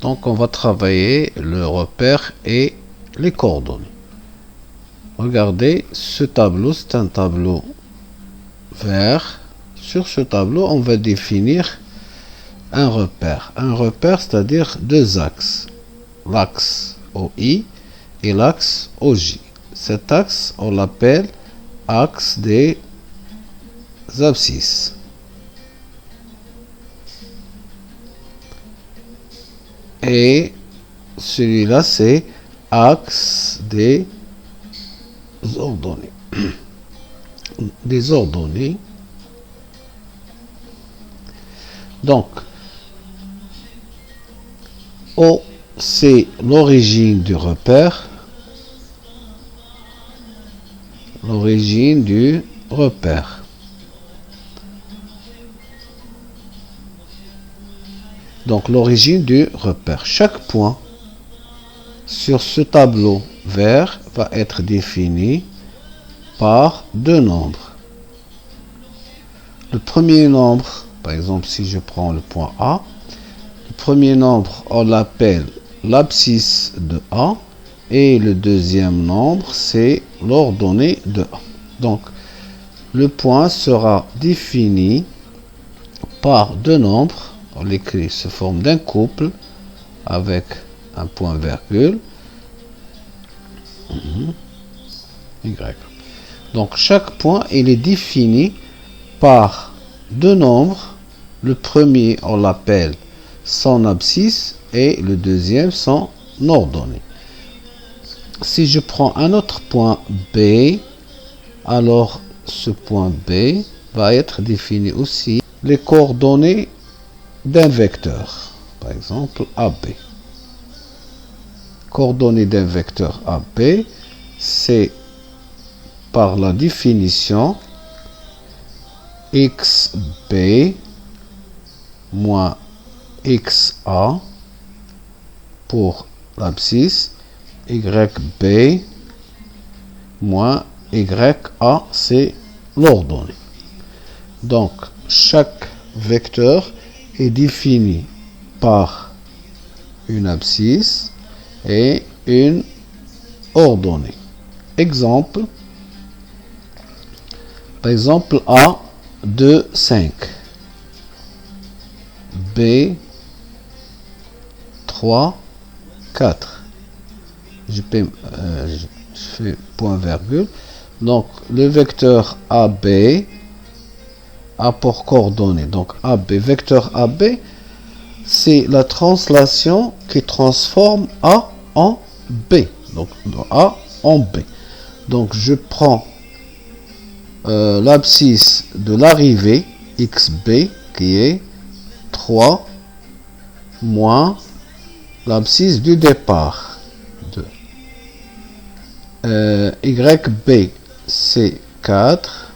Donc on va travailler le repère et les coordonnées. Regardez, ce tableau, c'est un tableau vert. Sur ce tableau, on va définir un repère. Un repère, c'est-à-dire deux axes. L'axe OI et l'axe OJ. Cet axe, on l'appelle axe des abscisses. Et celui-là, c'est axe des ordonnées. Des ordonnées. Donc, O, c'est l'origine du repère. L'origine du repère. Donc, l'origine du repère. Chaque point sur ce tableau vert va être défini par deux nombres. Le premier nombre, par exemple, si je prends le point A, le premier nombre, on l'appelle l'abscisse de A, et le deuxième nombre, c'est l'ordonnée de A. Donc, le point sera défini par deux nombres. On l'écrit sous forme d'un couple avec un point virgule. Y. Donc, chaque point, il est défini par deux nombres. Le premier, on l'appelle son abscisse et le deuxième, son ordonnée. Si je prends un autre point B, alors ce point B va être défini aussi les coordonnées d'un vecteur, par exemple AB. Coordonnées d'un vecteur AB, c'est par la définition xb moins xa pour l'abscisse, yb moins ya, c'est l'ordonnée. Donc, chaque vecteur est défini par une abscisse et une ordonnée. Exemple, par exemple A 2, 5, B 3, 4. Je fais point virgule. Donc, le vecteur AB a pour coordonnées. Donc, AB, vecteur AB, c'est la translation qui transforme A en B. Donc, A en B. Donc, je prends l'abscisse de l'arrivée, XB, qui est 3, moins l'abscisse du départ, 2. YB, c'est 4,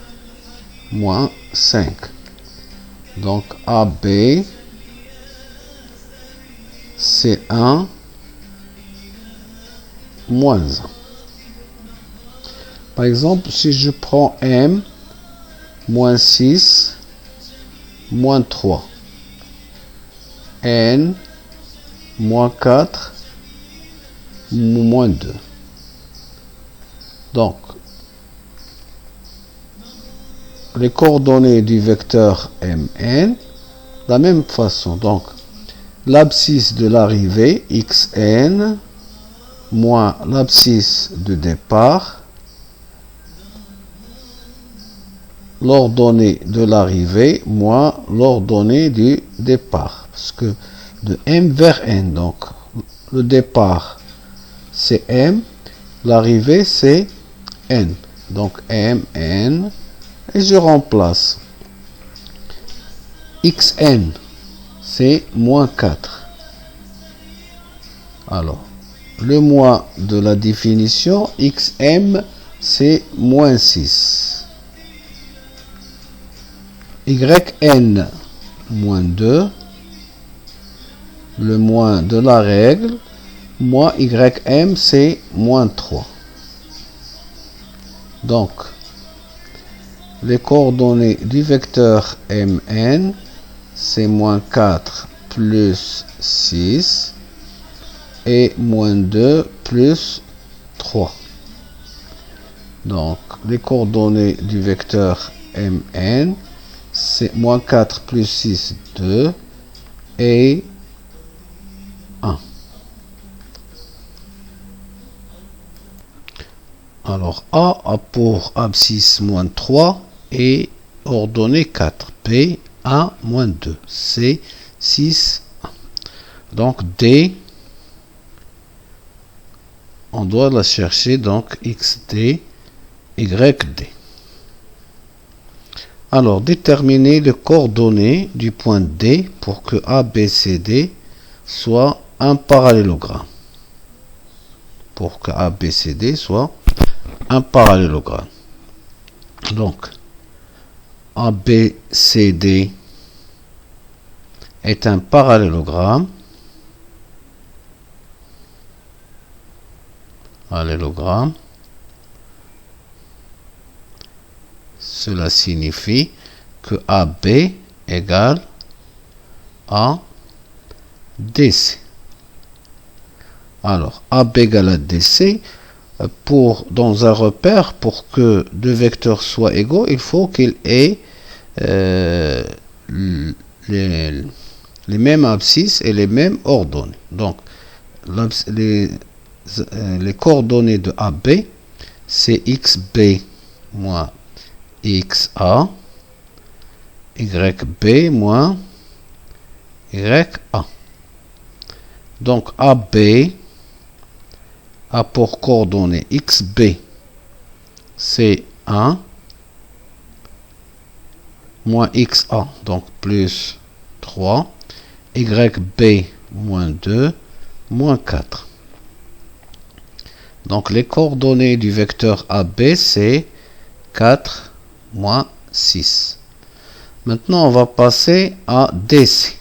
moins 5. Donc, AB, c'est 1, moins 1. Par exemple, si je prends M, moins 6, moins 3. N, moins 4, moins 2. Donc, les coordonnées du vecteur Mn, de la même façon. Donc, l'abscisse de l'arrivée, xn, moins l'abscisse de départ, l'ordonnée de l'arrivée moins l'ordonnée du départ. Parce que de M vers N, donc le départ c'est M, l'arrivée c'est N. Donc M, N, et je remplace. Xn, c'est moins 4. Alors, le moins de la définition, Xm, c'est moins 6. Yn, moins 2. Le moins de la règle, moins Ym, c'est moins 3. Donc, les coordonnées du vecteur Mn, c'est moins 4 plus 6 et moins 2 plus 3. Donc, les coordonnées du vecteur Mn, c'est moins 4 plus 6, 2 et 1. Alors, A a pour abscisse moins 3 et ordonnée 4. B, 1, moins 2. C, 6, 1. Donc, D, on doit la chercher, donc XD, YD. Alors, déterminer les coordonnées du point D pour que ABCD soit un parallélogramme. Pour que ABCD soit un parallélogramme. Donc, ABCD est un parallélogramme. Parallélogramme. Cela signifie que AB égale à DC. Alors, AB égale à DC, dans un repère, pour que deux vecteurs soient égaux, il faut qu'ils aient les mêmes abscisses et les mêmes ordonnées. Donc, les coordonnées de AB, c'est XB moins XA, YB moins YA. Donc, AB a pour coordonnées XB, c'est 1, moins XA, donc plus 3, YB moins 2, moins 4. Donc, les coordonnées du vecteur AB, c'est 4, moins 6. Maintenant, on va passer à DC.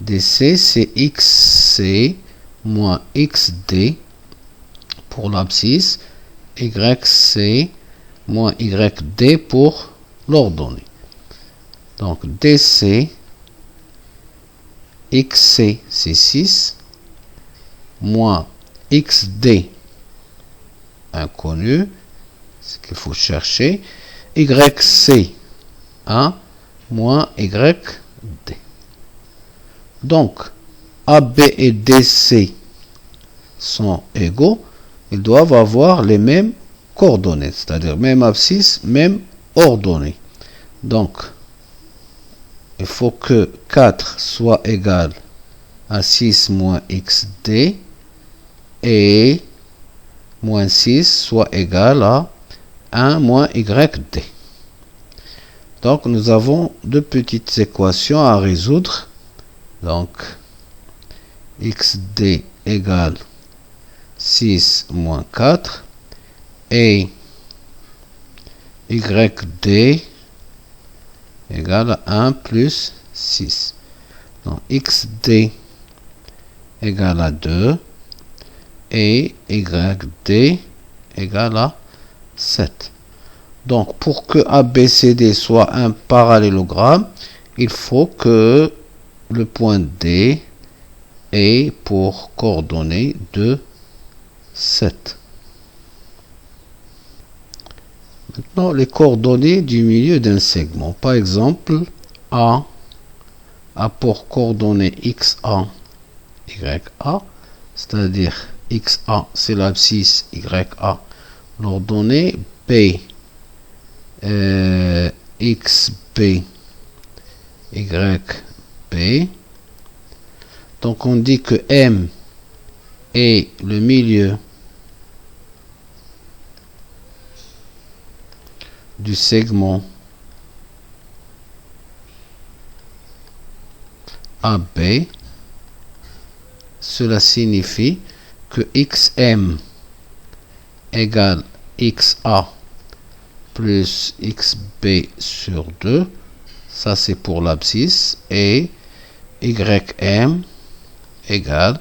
DC, c'est XC moins XD pour l'abscisse, YC moins YD pour l'ordonnée. Donc, DC, XC, c'est 6, moins XD, inconnu, ce qu'il faut chercher, YC, 1, moins YD. Donc, AB et DC sont égaux, ils doivent avoir les mêmes coordonnées, c'est-à-dire même abscisse, même ordonnée. Donc, il faut que 4 soit égal à 6 moins XD et moins 6 soit égal à 1 moins YD. Donc, nous avons deux petites équations à résoudre. Donc, XD égale 6 moins 4 et YD égale à 1 plus 6. Donc, XD égale à 2 et YD égale à 7. Donc, pour que ABCD soit un parallélogramme, il faut que le point D ait pour coordonnées 2, 7. Maintenant, les coordonnées du milieu d'un segment. Par exemple, A a pour coordonnées XA, YA, c'est-à-dire XA, c'est l'abscisse, YA, l'ordonnée, B, XB, YB. Donc, on dit que M est le milieu du segment AB. Cela signifie que XM égale XA plus XB sur 2. Ça, c'est pour l'abscisse. Et YM égale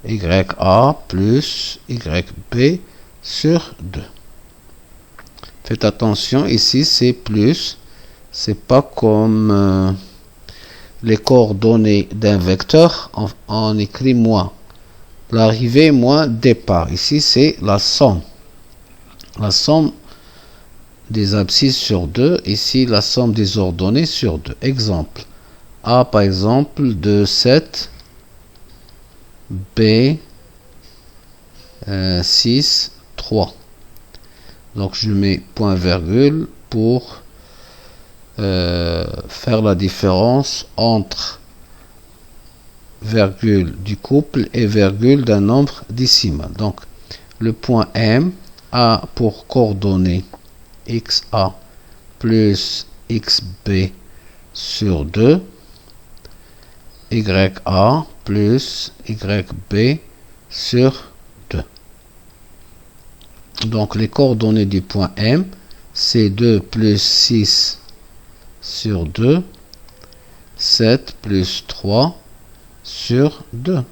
YA plus YB sur 2. Faites attention, ici c'est plus, c'est pas comme les coordonnées d'un vecteur, on écrit moins. L'arrivée moins départ. Ici, c'est la somme. La somme des abscisses sur 2. Ici, la somme des ordonnées sur 2. Exemple. A, par exemple, 2, 7. B, 6, 3. Donc, je mets point virgule pour faire la différence entre virgule du couple et virgule d'un nombre décimal. Donc, le point M a pour coordonnées XA plus XB sur 2, YA plus YB sur 2. Donc, les coordonnées du point M, c'est 2 plus 6 sur 2, 7 plus 3 sur 2.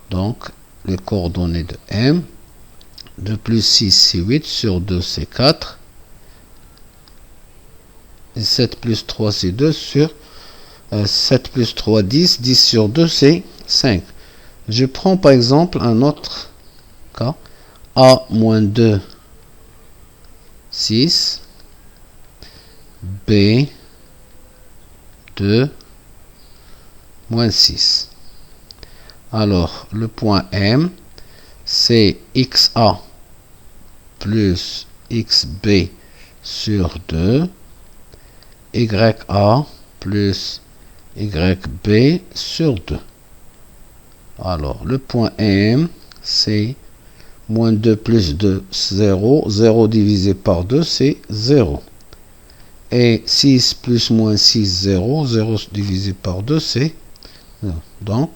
Donc, les coordonnées de M, 2 plus 6, c'est 8, sur 2, c'est 4. Et 7 plus 3, c'est 2, sur 7 plus 3, 10. 10 sur 2, c'est 5. Je prends par exemple un autre cas. A moins 2, 6. B, 2, moins 6. Alors, le point M, c'est XA plus XB sur 2, YA plus YB sur 2. Alors, le point M, c'est moins 2 plus 2, 0. 0 divisé par 2, c'est 0. Et 6 plus moins 6, 0. 0 divisé par 2, c'est 0. Donc,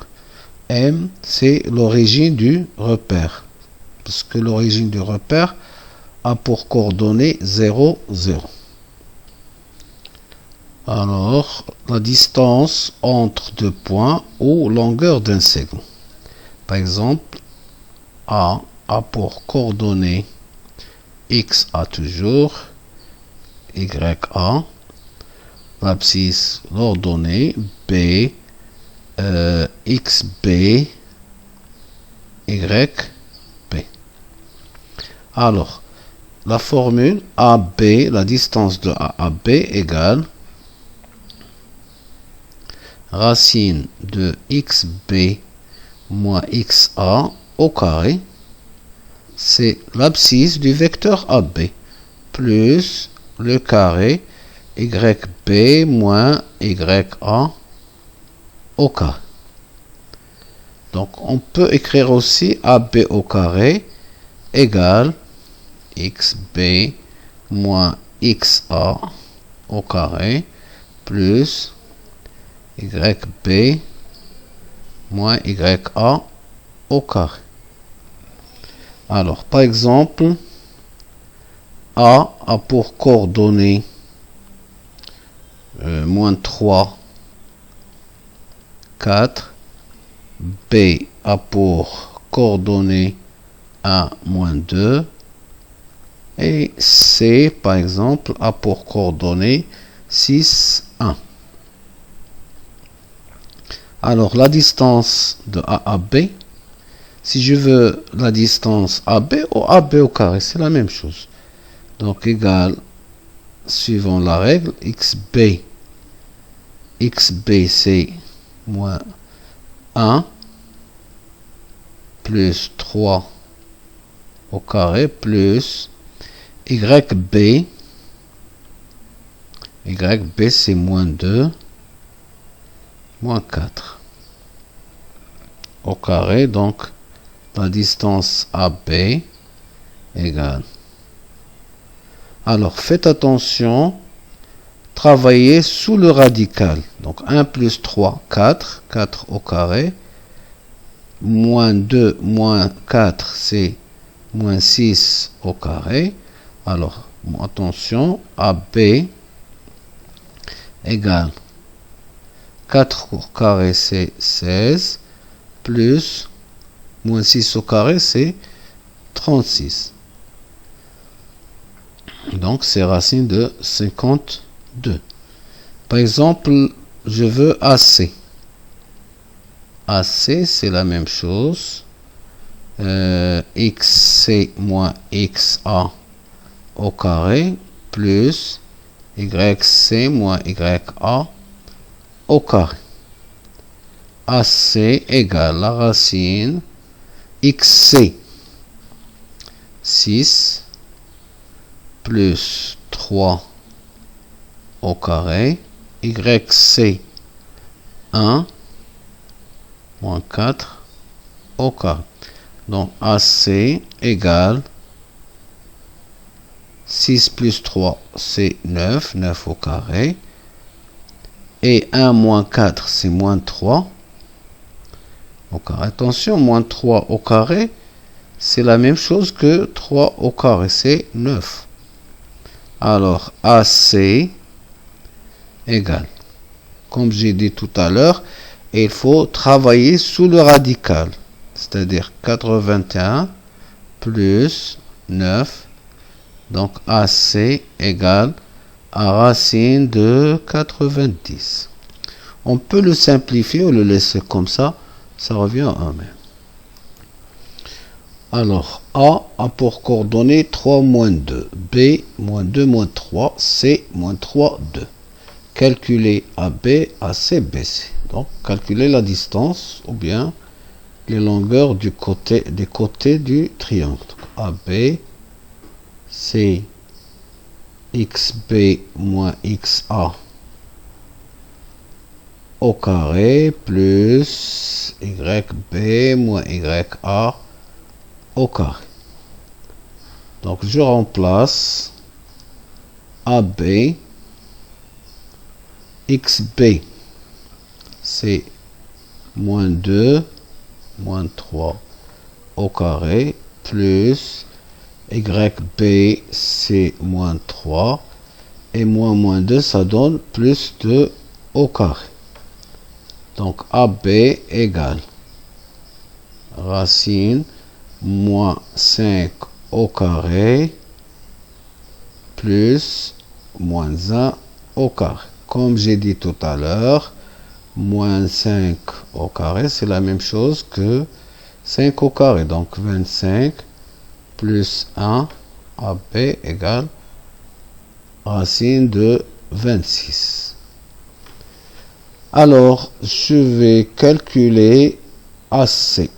M, c'est l'origine du repère. Parce que l'origine du repère a pour coordonnées 0, 0. Alors, la distance entre deux points ou longueur d'un segment. Par exemple, A a pour coordonnées XA toujours, YA, l'abscisse l'ordonnée B, XB, YB. Alors, la formule AB, la distance de A à B égale racine de XB moins XA au carré, c'est l'abscisse du vecteur AB, plus le carré YB moins YA au carré. Donc, on peut écrire aussi AB au carré égale XB moins XA au carré plus YB moins YA au carré. Alors, par exemple, A a pour coordonnées moins 3, 4. B a pour coordonnées 1, moins 2. Et C, par exemple, a pour coordonnées 6, 1. Alors, la distance de A à B, si je veux la distance AB ou AB au carré, c'est la même chose. Donc, égal, suivant la règle, XB c'est moins 1 plus 3 au carré plus YB c'est moins 2 moins 4 au carré. Donc la distance AB égale. Alors faites attention, travaillez sous le radical. Donc 1 plus 3, 4. 4 au carré. Moins 2, moins 4, c'est moins 6 au carré. Alors, attention, AB égale 4 au carré, c'est 16, plus moins 6 au carré, c'est 36. Donc, c'est racine de 52. Par exemple, je veux AC. AC, c'est la même chose. XC moins XA au carré plus YC moins YA au carré. AC égale la racine XC 6 plus 3 au carré, YC 1 moins 4 au carré. Donc AC égale 6 plus 3, c'est 9, 9 au carré. Et 1 moins 4, c'est moins 3 au carré. Attention, moins 3 au carré, c'est la même chose que 3 au carré, c'est 9. Alors, AC égale, comme j'ai dit tout à l'heure, il faut travailler sous le radical. C'est-à-dire 81 plus 9. Donc, AC égale à racine de 90. On peut le simplifier ou le laisser comme ça. Ça revient à 1 même. Alors, A pour coordonnées 3 moins 2. B moins 2 moins 3. C moins 3, 2. Calculer AB, AC, BC. Donc, calculer la distance ou bien les longueurs des côtés du triangle. Donc, AB, c'est XB moins XA au carré plus YB moins YA au carré. Donc, je remplace AB, XB, c'est moins 2, moins 3 au carré, plus YB, c'est moins 3, et moins 2, ça donne plus 2 au carré. Donc, AB égale racine moins 5 au carré plus moins 1 au carré. Comme j'ai dit tout à l'heure, moins 5 au carré, c'est la même chose que 5 au carré. Donc 25 plus 1, AB égale racine de 26. Alors, je vais calculer AC.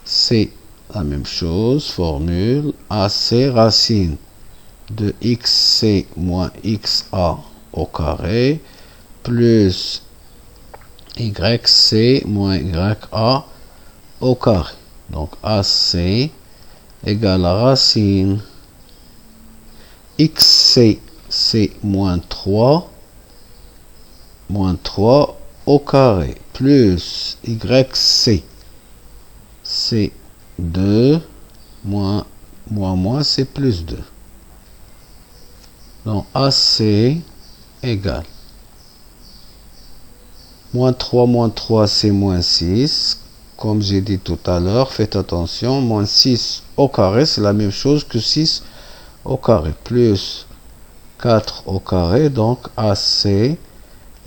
C'est la même chose, formule AC racine de XC moins XA au carré plus YC moins YA au carré. Donc AC égale la racine XC, c'est moins 3 au carré plus YC, c'est 2 moins c'est plus 2. Donc AC égale moins 3 c'est moins 6. Comme j'ai dit tout à l'heure, faites attention, moins 6 au carré, c'est la même chose que 6 au carré, plus 4 au carré, donc AC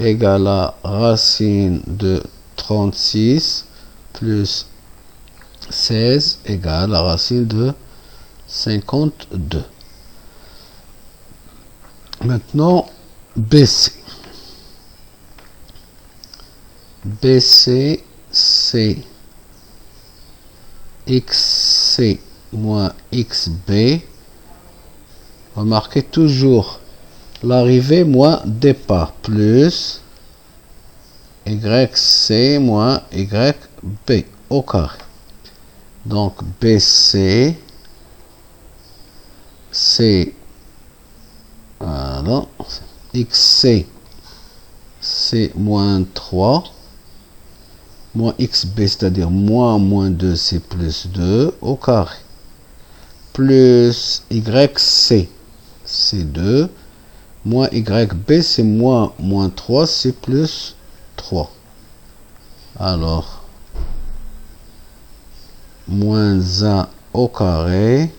égale à racine de 36 plus 16 égale à racine de 52. Maintenant, BC. BC, c'est XC moins XB. Remarquez toujours l'arrivée moins départ plus YC moins YB au carré. Donc BC, c'est XC, c'est moins 3 moins XB, c'est-à-dire moins 2, c'est plus 2 au carré. Plus YC, c'est 2. Moins YB, c'est moins 3, c'est plus 3. Alors, moins 1 au carré,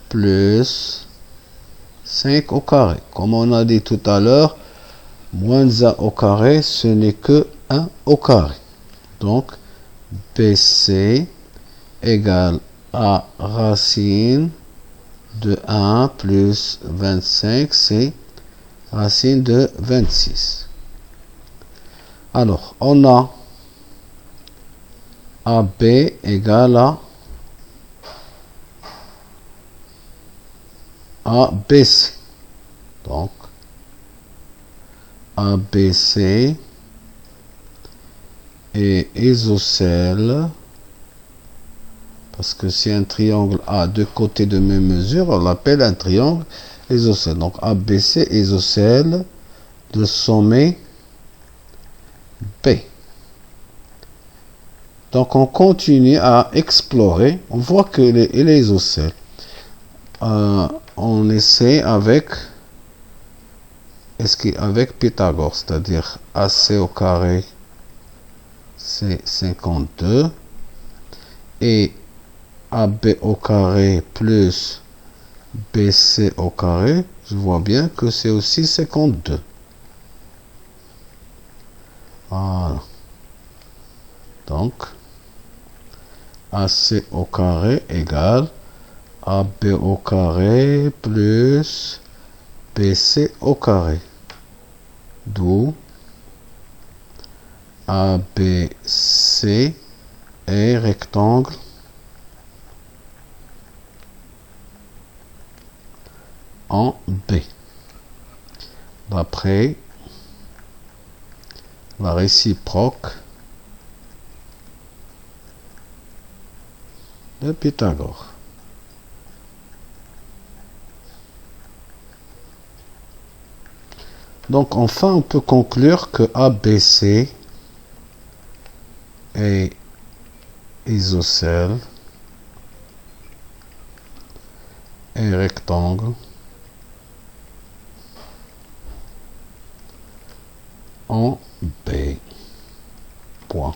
plus 5 au carré. Comme on a dit tout à l'heure, Moins 1 au carré, ce n'est que 1 au carré. Donc, BC égale à racine de 1 plus 25, c'est racine de 26. Alors, on a AB égale à ABC. Donc, ABC est isocèle, parce que si un triangle a deux côtés de même mesure, on l'appelle un triangle isocèle. Donc ABC isocèle de sommet B. Donc on continue à explorer, on voit qu'il est isocèle. On essaie avec Pythagore, c'est-à-dire AC au carré c'est 52 et AB au carré plus BC au carré, je vois bien que c'est aussi 52. Voilà. Donc, AC au carré égale AB au carré plus BC au carré. D'où ABC est rectangle en B. D'après la réciproque de Pythagore. Donc enfin on peut conclure que ABC est isocèle et rectangle en B. Point.